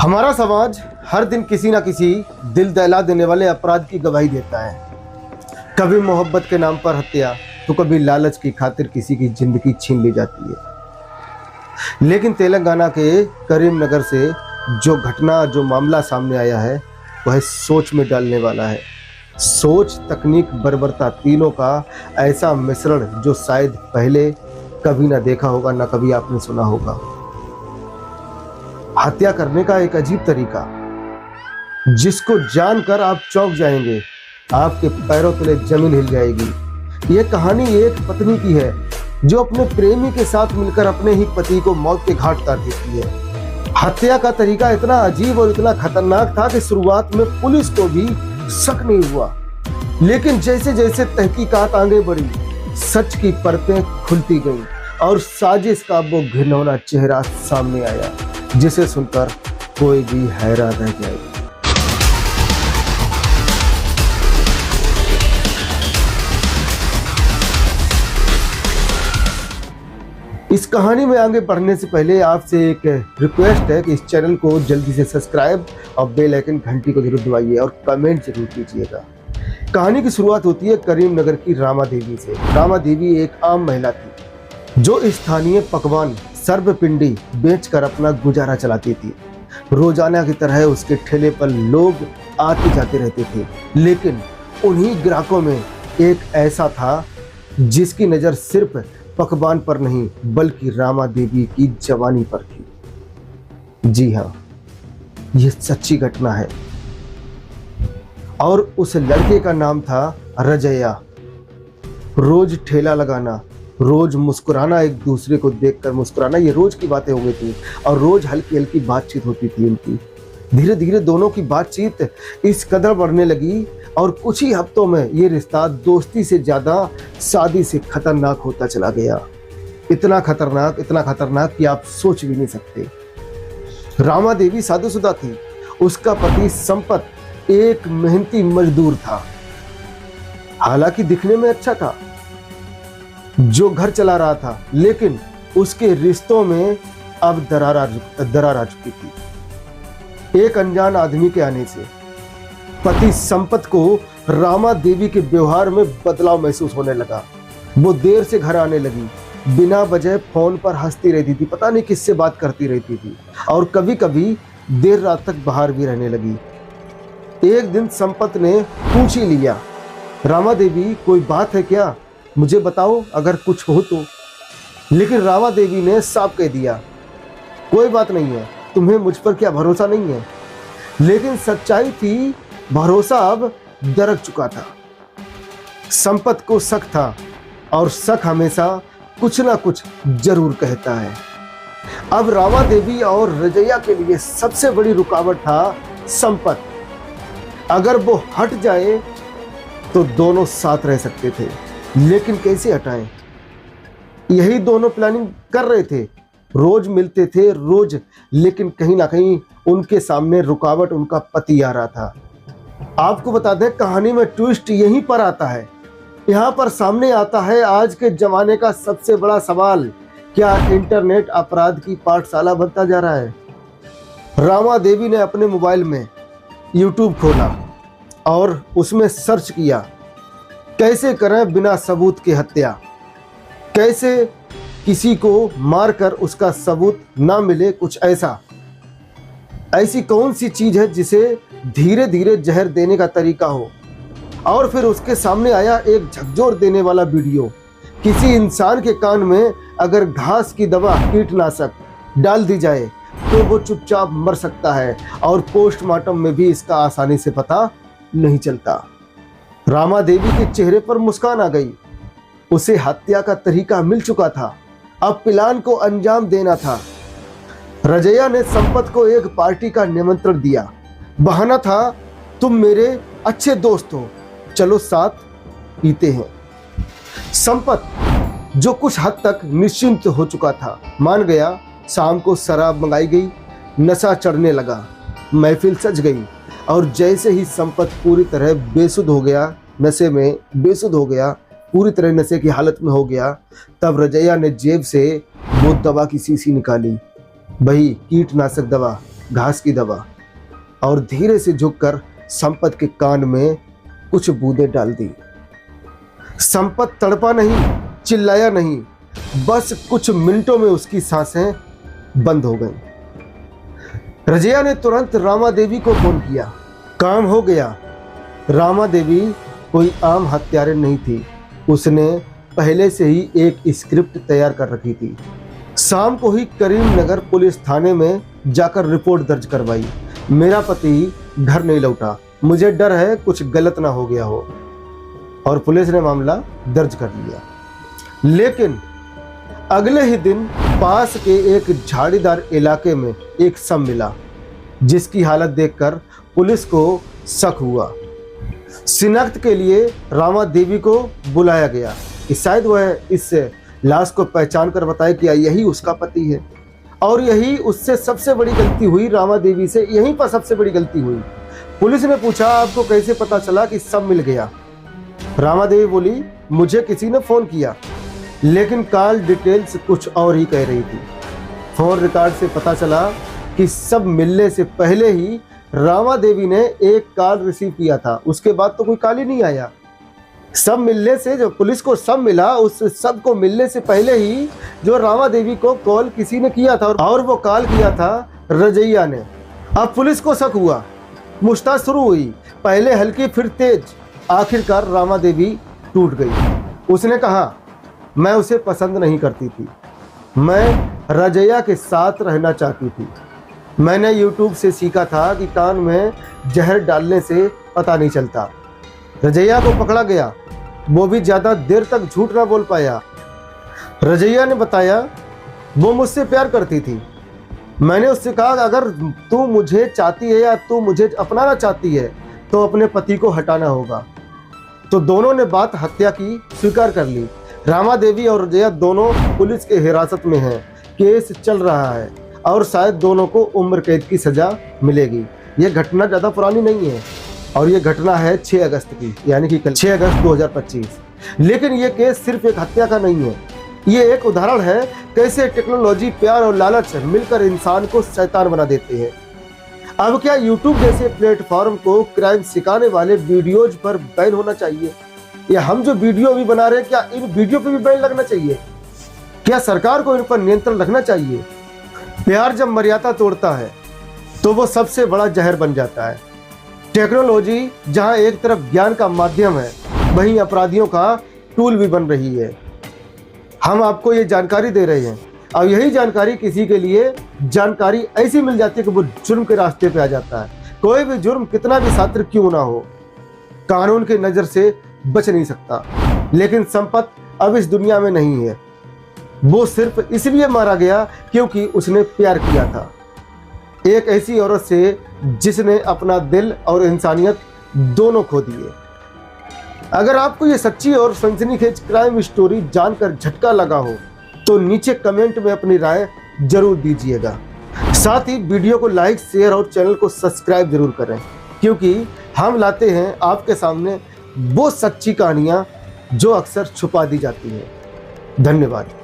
हमारा समाज हर दिन किसी ना किसी दिल दहला देने वाले अपराध की गवाही देता है। कभी मोहब्बत के नाम पर हत्या, तो कभी लालच की खातिर किसी की जिंदगी छीन ली जाती है। लेकिन तेलंगाना के करीमनगर से जो मामला सामने आया है, वह सोच में डालने वाला है। सोच, तकनीक, बर्बरता, तीनों का ऐसा मिश्रण जो शायद पहले कभी ना देखा होगा, ना कभी आपने सुना होगा। हत्या करने का एक अजीब तरीका, जिसको जानकर आप चौंक जाएंगे, आपके पैरों तले जमीन हिल जाएगी। यह कहानी एक पत्नी की है जो अपने प्रेमी के साथ मिलकर अपने ही पति को मौत के घाट उतार देती है। हत्या का तरीका इतना अजीब और इतना खतरनाक था कि शुरुआत में पुलिस को भी शक नहीं हुआ, लेकिन जैसे जैसे तहकीकात आगे बढ़ी, सच की परतें खुलती गईं और साजिश का वो घिनौना चेहरा सामने आया, जिसे सुनकर कोई भी हैरान रह जाएगा। इस कहानी में आगे बढ़ने से पहले आपसे एक रिक्वेस्ट है कि इस चैनल को जल्दी से सब्सक्राइब और बेल आइकन घंटी को जरूर दबाइए और कमेंट जरूर कीजिएगा। कहानी की शुरुआत होती है करीमनगर की रामा देवी से। रामा देवी एक आम महिला थी जो स्थानीय पकवान सर्वपिंडी बेचकर अपना गुजारा चलाती थी। रोजाना की तरह उसके ठेले पर लोग आते जाते रहते थे, लेकिन उन्हीं ग्राहकों में एक ऐसा था जिसकी नज़र सिर्फ पकवान पर नहीं बल्कि रामा देवी की जवानी पर थी। जी हाँ, यह सच्ची घटना है और उस लड़के का नाम था रजैया। रोज ठेला लगाना, रोज मुस्कुराना, एक दूसरे को देखकर मुस्कुराना, ये रोज की बातें हो गई थी और रोज हल्की हल्की बातचीत होती थी उनकी। धीरे धीरे दोनों की बातचीत इस कदर बढ़ने लगी और कुछ ही हफ्तों में ये रिश्ता दोस्ती से ज्यादा शादी से खतरनाक होता चला गया। इतना खतरनाक कि आप सोच भी नहीं सकते। रामा देवी शादीशुदा थी। उसका पति संपत एक मेहनती मजदूर था। हालांकि दिखने में अच्छा था, जो घर चला रहा था, लेकिन उसके रिश्तों में अब दरार आ चुकी थी। एक अनजान आदमी के आने से पति संपत को रामा देवी के व्यवहार में बदलाव महसूस होने लगा। वो देर से घर आने लगी, बिना वजह फोन पर हंसती रहती थी, पता नहीं किससे बात करती रहती थी और कभी कभी देर रात तक बाहर भी रहने लगी। एक दिन संपत ने पूछ ही लिया, रामा देवी कोई बात है क्या, मुझे बताओ अगर कुछ हो तो। लेकिन रामा देवी ने साफ कह दिया, कोई बात नहीं है, तुम्हें मुझ पर क्या भरोसा नहीं है। लेकिन सच्चाई थी, भरोसा अब दरक चुका था। संपत को शक था और शक हमेशा कुछ ना कुछ जरूर कहता है। अब रामा देवी और रजैया के लिए सबसे बड़ी रुकावट था संपत। अगर वो हट जाए तो दोनों साथ रह सकते थे, लेकिन कैसे हटाएं? यही दोनों प्लानिंग कर रहे थे। रोज मिलते थे रोज, लेकिन कहीं ना कहीं उनके सामने रुकावट उनका पति आ रहा था। आपको बता दें, कहानी में ट्विस्ट यहीं पर आता है। यहाँ पर सामने आता है आज के जमाने का सबसे बड़ा सवाल, क्या इंटरनेट अपराध की पाठशाला बनता जा रहा है? रामा देवी ने अपने मोबाइल में यूट्यूब खोला और उसमें सर्च किया, कैसे करें बिना सबूत के हत्या, कैसे किसी को मारकर उसका सबूत ना मिले, कुछ ऐसी कौन सी चीज है जिसे धीरे धीरे जहर देने का तरीका हो। और फिर उसके सामने आया एक झकझोर देने वाला वीडियो। किसी इंसान के कान में अगर घास की दवा, कीटनाशक डाल दी जाए तो वो चुपचाप मर सकता है और पोस्टमार्टम में भी इसका आसानी से पता नहीं चलता। रामा देवी के चेहरे पर मुस्कान आ गई। उसे हत्या का तरीका मिल चुका था, अब प्लान को अंजाम देना था। रजैया ने संपत को एक पार्टी का निमंत्रण दिया। बहाना था, तुम मेरे अच्छे दोस्त हो, चलो साथ पीते हैं। संपत, जो कुछ हद तक निश्चिंत हो चुका था, मान गया। शाम को शराब मंगाई गई, नशा चढ़ने लगा, महफिल सज गई और जैसे ही संपत पूरी तरह बेसुध हो गया, पूरी तरह नशे की हालत में हो गया, तब रजैया ने जेब से वो दवा की शीशी निकाली, वही कीटनाशक दवा, घास की दवा और धीरे से झुककर संपत के कान में कुछ बूंदें डाल दी। संपत तड़पा नहीं, चिल्लाया नहीं, बस कुछ मिनटों में उसकी सांसें बंद हो गईं। रजिया ने तुरंत रामा देवी को फोन किया। काम हो गया। रामा देवी कोई आम हत्यारे नहीं थी, उसने पहले से ही एक स्क्रिप्ट तैयार कर रखी थी। शाम को ही करीमनगर पुलिस थाने में जाकर रिपोर्ट दर्ज करवाई। मेरा पति घर नहीं लौटा, मुझे डर है कुछ गलत ना हो गया हो, और पुलिस ने मामला दर्ज कर लिया। लेकिन अगले ही दिन पास के एक झाड़ीदार इलाके में एक शव मिला, जिसकी हालत देखकर पुलिस को शक हुआ। शिनाख्त के लिए रामा देवी को बुलाया गया कि शायद वह इस लाश को पहचान कर बताए कि यही उसका पति है। और यही उससे सबसे बड़ी गलती हुई, रामा देवी से यहीं पर सबसे बड़ी गलती हुई। पुलिस ने पूछा, आपको कैसे पता चला कि शव मिल गया? रामा देवी बोली, मुझे किसी ने फोन किया, लेकिन कॉल डिटेल्स कुछ और ही कह रही थी। फोन रिकॉर्ड से पता चला कि शव मिलने से पहले ही रामा देवी ने एक कॉल रिसीव किया था, उसके बाद तो कोई कॉल ही नहीं आया। शव मिलने से, जो पुलिस को शव मिला, उस शव को मिलने से पहले ही जो रामा देवी को कॉल किसी ने किया था, और वो कॉल किया था रजैया ने। अब पुलिस को शक हुआ, मुश्ताक शुरू हुई, पहले हल्की फिर तेज। आखिरकार रामा देवी टूट गई। उसने कहा, मैं उसे पसंद नहीं करती थी, मैं रजैया के साथ रहना चाहती थी। मैंने यूट्यूब से सीखा था कि कान में जहर डालने से पता नहीं चलता। रजैया को पकड़ा गया, वो भी ज़्यादा देर तक झूठ ना बोल पाया। रजैया ने बताया वो मुझसे प्यार करती थी। मैंने उससे कहा, अगर तू मुझे चाहती है या तू मुझे अपनाना चाहती है तो अपने पति को हटाना होगा। तो दोनों ने बात हत्या की स्वीकार कर ली। रामा देवी और रजैया दोनों पुलिस के हिरासत में हैं, केस चल रहा है और शायद दोनों को उम्र कैद की सज़ा मिलेगी। यह घटना ज़्यादा पुरानी नहीं है और ये घटना है 6 अगस्त की, यानी कि कल 6 अगस्त 2025। लेकिन ये केस सिर्फ एक हत्या का नहीं है, ये एक उदाहरण है कैसे टेक्नोलॉजी, प्यार और लालच मिलकर इंसान को शैतान बना देते हैं। अब क्या यूट्यूब जैसे प्लेटफॉर्म को क्राइम सिखाने वाले वीडियोज पर बैन होना चाहिए? या हम जो वीडियो भी बना रहे हैं, क्या इन वीडियो पे भी बैन लगना चाहिए? क्या सरकार को इन पर नियंत्रण रखना चाहिए? प्यार जब मर्यादा तोड़ता है तो वो सबसे बड़ा जहर बन जाता है। टेक्नोलॉजी जहां एक तरफ ज्ञान का माध्यम है, वहीं अपराधियों का टूल भी बन रही है। हम आपको ये जानकारी दे रहे हैं और यही जानकारी किसी के लिए जानकारी ऐसी मिल जाती है कि वो जुर्म के रास्ते पे आ जाता है। कोई भी जुर्म कितना भी सात्र क्यों ना हो, कानून की नज़र से बच नहीं सकता। लेकिन संपत अब इस दुनिया में नहीं है। वो सिर्फ इसलिए मारा गया क्योंकि उसने प्यार किया था एक ऐसी औरत से जिसने अपना दिल और इंसानियत दोनों खो दिए। अगर आपको ये सच्ची और सनसनीखेज क्राइम स्टोरी जानकर झटका लगा हो तो नीचे कमेंट में अपनी राय जरूर दीजिएगा। साथ ही वीडियो को लाइक, शेयर और चैनल को सब्सक्राइब जरूर करें, क्योंकि हम लाते हैं आपके सामने वो सच्ची कहानियाँ जो अक्सर छुपा दी जाती हैं। धन्यवाद।